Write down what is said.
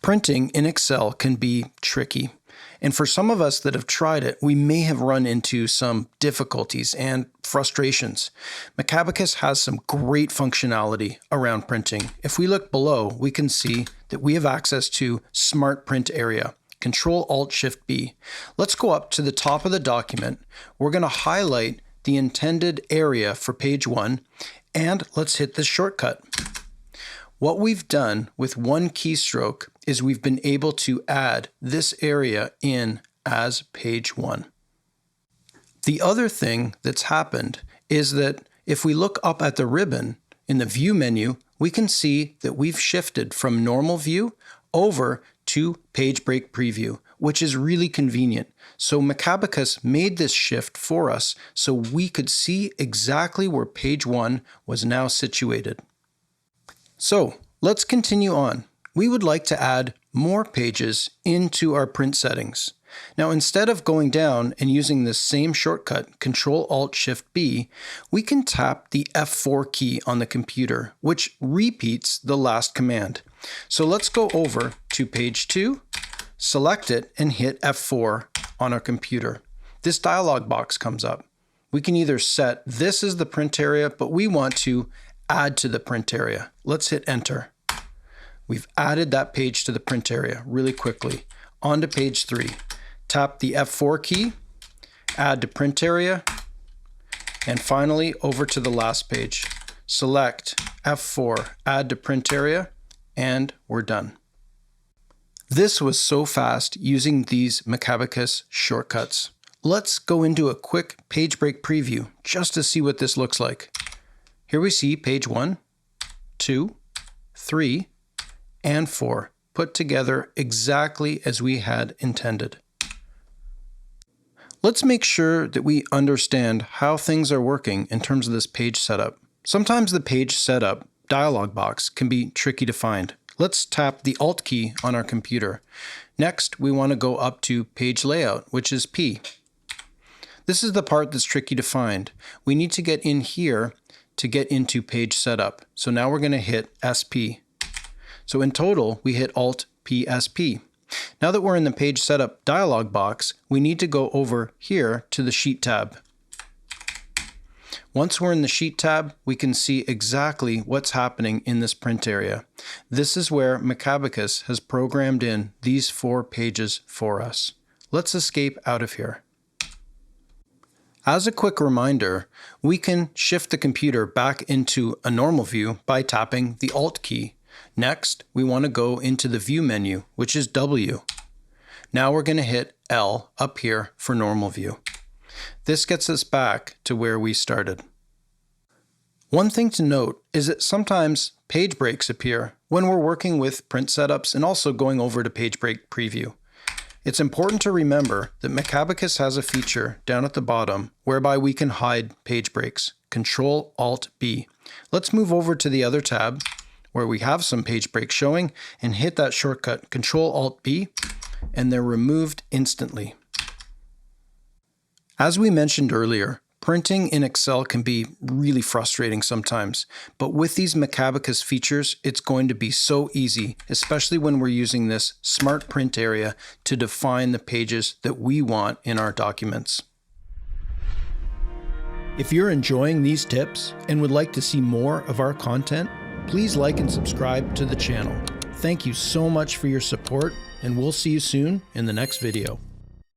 Printing in Excel can be tricky, and for some of us that have tried it, we may have run into some difficulties and frustrations. Macabacus has some great functionality around printing. If we look below, we can see that we have access to Smart Print Area. Control-Alt-Shift-B. Let's go up to the top of the document. We're going to highlight the intended area for page 1, and let's hit this shortcut. What we've done with one keystroke is we've been able to add this area in as page 1. The other thing that's happened is that if we look up at the ribbon in the View menu, we can see that we've shifted from Normal View over to Page Break Preview, which is really convenient. So Macabacus made this shift for us so we could see exactly where page 1 was now situated. So let's continue on. We would like to add more pages into our print settings. Now, instead of going down and using this same shortcut, Control-Alt-Shift-B, we can tap the F4 key on the computer, which repeats the last command. So let's go over to page 2, select it, and hit F4 on our computer. This dialog box comes up. We can either set this as the print area, but we want to add to the print area. Let's hit Enter. We've added that page to the print area really quickly. On to page 3. Tap the F4 key, add to print area, and finally over to the last page. Select F4, add to print area, and we're done. This was so fast using these Macabacus shortcuts. Let's go into a quick page break preview just to see what this looks like. Here we see page 1, 2, 3, and 4 put together exactly as we had intended. Let's make sure that we understand how things are working in terms of this page setup. Sometimes the page setup dialog box can be tricky to find. Let's tap the Alt key on our computer. Next, we want to go up to Page Layout, which is P. This is the part that's tricky to find. We need to get in here to get into Page Setup. So now we're going to hit SP. So in total, we hit Alt PSP. Now that we're in the Page Setup dialog box, we need to go over here to the Sheet tab. Once we're in the Sheet tab, we can see exactly what's happening in this print area. This is where Macabacus has programmed in these 4 pages for us. Let's escape out of here. As a quick reminder, we can shift the computer back into a normal view by tapping the Alt key. Next, we want to go into the View menu, which is W. Now we're going to hit L up here for normal view. This gets us back to where we started. One thing to note is that sometimes page breaks appear when we're working with print setups and also going over to Page Break Preview. It's important to remember that Macabacus has a feature down at the bottom whereby we can hide page breaks. Control-Alt-B. Let's move over to the other tab where we have some page breaks showing and hit that shortcut Control-Alt-B, and they're removed instantly. As we mentioned earlier, printing in Excel can be really frustrating sometimes, but with these Macabacus features, it's going to be so easy, especially when we're using this Smart Print Area to define the pages that we want in our documents. If you're enjoying these tips and would like to see more of our content, please like and subscribe to the channel. Thank you so much for your support, and we'll see you soon in the next video.